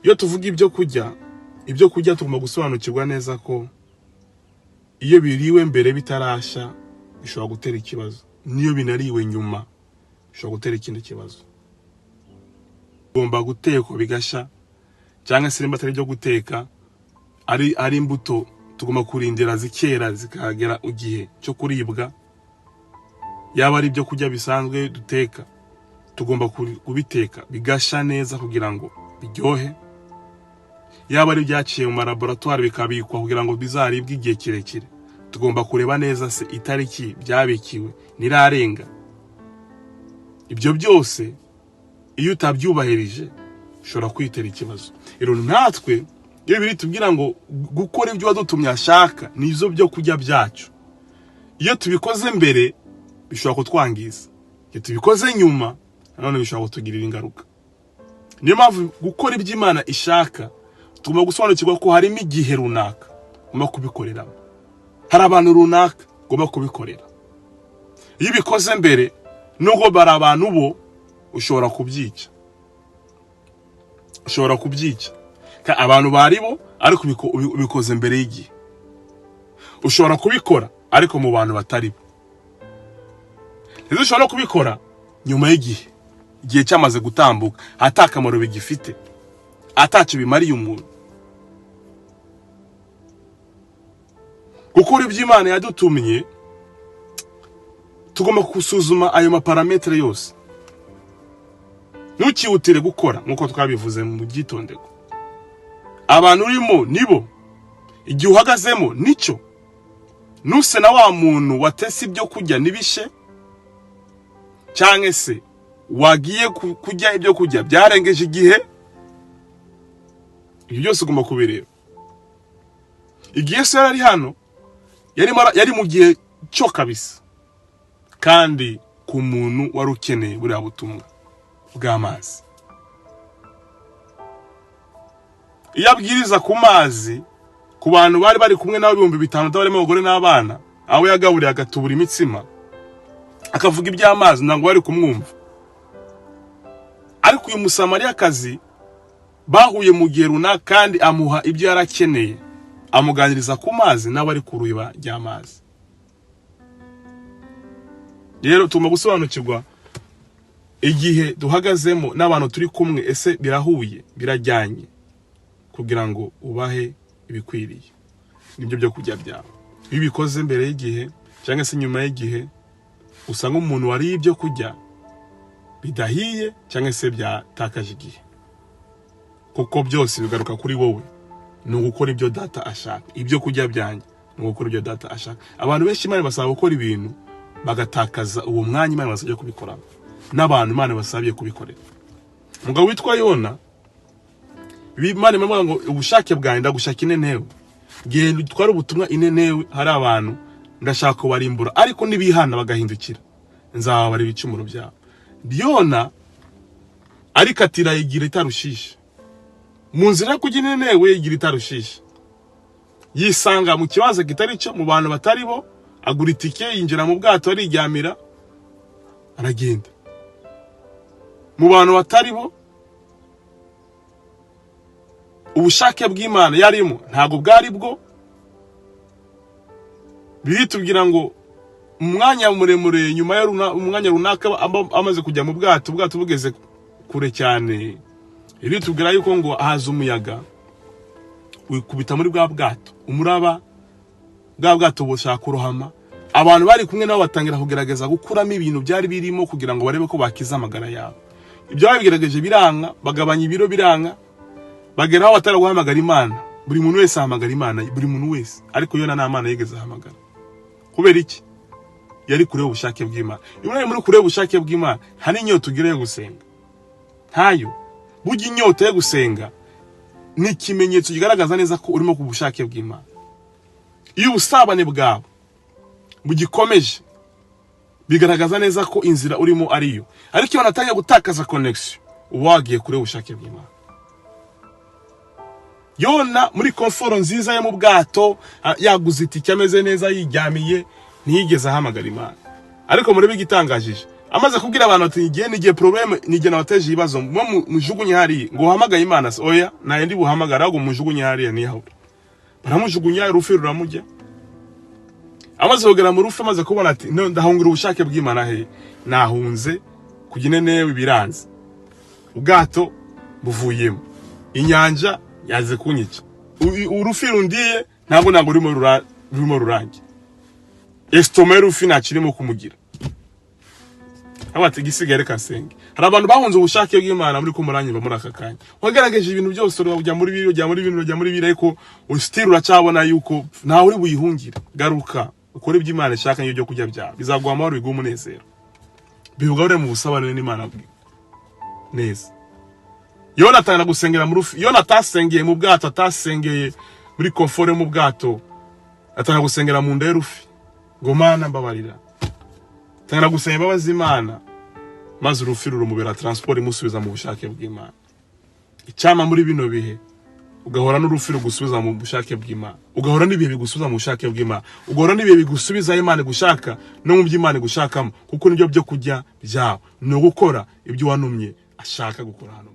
iyo tuvuga ibyo kurya tugomba gusobanukirwa neza ko iyo biriwe mbere bitarasha bishobora gutera ikibazo, niyo binariwe nyuma bishobora gutera ikindi kibazo. Tugomba gutekwa bigasha, cyangwa se nimba atari byo guteka ari imbuto, tugomba kurindira zikera zikagera igihe cyo kuribwa. Yaba ari ibyo kurya bisanzwe duteka, tugomba kubiteka bigasha neza kugira ngo biryohe. Yaba ari byaciye mu laboratoire bikabikwa kugira ngo bizaribwe igihe kirekire, tugomba kureba neza se itariki byabikiwe nirarenga. Ibyo byose iyo utabyubahirije ushobora kwitera ikibazo. Rero natwe iyo biri tubwira ngo gukora ibyo wadutumye ashaka nizo byo kurya byacu, iyo tubikoze mbere bishobora kutwangiza, iyo tubikoze nyuma nanone bishobora kutugirira ingaruka. Niyo mpamvu gukora ibyo Imana ishaka tugomba gusobanukirwa ko harimo igihe runaka ugomba kubikoreramo, hari abantu runaka ugomba kubikorera. Iyo ubikoze mbere nubwo bari abantu bo ushobora kubyica, abantu bari bo ariko ubikoze mbere y'igihe. Ushobora kubikora ariko mu bantu batari bo. Rero ushobora kubikora nyuma y'igihe, igihe cyamaze gutambuka, atakamaro bigifite, atacyo bimariye umuntu. Gukora ibyo Imana yadutumye tugomba gusuzuma ayo maparametre yose. Ntukihutire gukora nkuko twabivuze mu gitondeko. Abantu urimo nibo, igihe uhagazemo nicyo. Nuse na wa muntu watese ibyo kurya nibishe, cyangwa se wagiye kujya ibyo kurya byarengeje igihe, ibyo byose ugomba kubireba. Igihe se yari hano yari mu gihe cyo kabisa, kandi ku muntu wari ukeneye buriya butumwa bw'amazi. Iyo abwiriza ku mazi ku bantu bari kumwe nawe 5,000 barimo abagore n'abana, aho yagaburiye agatubura imitsima, akavuga iby'amazi ntango bari kumwumva. Ariko uyu Musamariyakazi bahuye mu gihe runaka kandi amuha ibyo yarakeneye, amuganiriza ku mazi nawe ari ku ruiba ry'amazi. Rero tugomba gusobanukirwa igihe duhagazemo n'abantu turi kumwe, ese birahuye, birajyanye, kugira ngo ubahe ibikwiriye. Nibyo byo kujya byawe. Iyo bikoze mbere y'igihe cyangwa se nyuma y'igihe, usanga umuntu wari ibyo kujya bidahiye cyangwa se byatakaje igihe, kuko byose bigaruka kuri wowe. Ni ugukora ibyo data ashaka. Ibyo kujya byanjye ni ugukora ibyo data ashaka. Abantu benshi Imana basaba gukora ibintu bagatakaza uwo mwanya Imana basabye kubikora, n'abantu Imana basabye kubikorera. Umugabo witwa Yona, Imana imuvuga ngo ubushake bwanjye ndagushaka inenewe, genda utware ubutumwa inenewe, hari abantu ndashaka kubarimbura, ariko nibihana bagahindukira nzababara ibicumuro byabo. Yona arikatira yigira itarushisha, mu nzira kujya inenewe yigira itarushisha, yisanga mu kibazo kitari cyo, mu bantu batari bo, agura itike yinjira mu bwato ariryamira aragenda. Mu bantu batari bo, ubushake bw'Imana yarimo ntago bwari bwo. Biritubwira ngo umwanya muremure nyuma ya umwanya runaka amaze kujya mu bwato bugeze kure cyane, biritubwira yuko ngo haza umuyaga wikubita muri bwa bwato, umuraba bwa bwato bushaka kurohama. Abantu bari kumwe nabo batangira kugerageza gukuramo ibintu byari birimo kugira ngo barebe ko bakiza amagara yabo. Ibyo babigerageje biranga, bagabanya ibiro biranga, bagera aho batara guhamagara Imana. Buri muntu wese ahamagara Imana, buri muntu wese, ariko Yona nta Mana yigeze ahamagara. Kubera iki? Yari kure ubushake bw'Imana. Imana muri kure ubushake bw'Imana, hari inyota ugire gusenga ntayo. Burya inyota yo gusenga ni ikimenyetso kigaragaza neza ko urimo ku bushake bw'Imana. Iyo ubusabane bwawe bugikomeje, bigaragaza neza ko inzira urimo ariyo. Ariko iyo natangiye gutakaza connection, wagiye kure ubushake bw'Imana. Yona muri komforo nziza yo mu bwato, yaguze itike ameze neza yiryamiye, ntiyigeze ahamagara Imana. Ariko muri bigitangajije, amaze kubwira abantu ati igihe nigiye problem nige nabateje ibibazo mujugunye hari ngo uhamagaye Imana oya naye ndi buhamagara ngo mujugunye hari ni hawo baramujugunya urufi ruramujya amaze kugera mu rufi amaze kubona ati ndahungira ubushake bw'Imana he nahunze kugine newe biranze ubwato buvuyemo inyanja yaze kunyica urufi rundiye ntabwo rurimo rurangi estomero urufi nakirimo kumugira abati gisigare kasenge hari abantu bahunze ubushake bw'Imana muri kumuranyiba muri aka kanya wagerageje ibintu byose urajya muri biro ariko still uracabona yuko ntawe uri buyihungire garuka ukore iby'Imana ishaka n'ibyo kujya byawe bizaguha amahoro biguha umunezero bivuga mu busabane n'Imana neza Yonatani gusengera mu rufi Yonatani asengeye mu bwato atasengeye muri komfort mu bwato atanga gusengera mu nda y'urufi ngo Mana mbabarira tanga gusengera imbabazi Imana maze urufi rurumubera transport imusubiza mu bushake bw'Imana icyama muri bino bihe ugahora n'urufi rugusubiza mu bushake bw'Imana ugahora n'ibihe bigusubiza mu bushake bw'Imana ugahora n'ibihe bigusubiza Imana gushaka no mu by'Imana gushakamo kuko nibyo byo kujya byawe no gukora ibyo wanumye ashaka gukora hano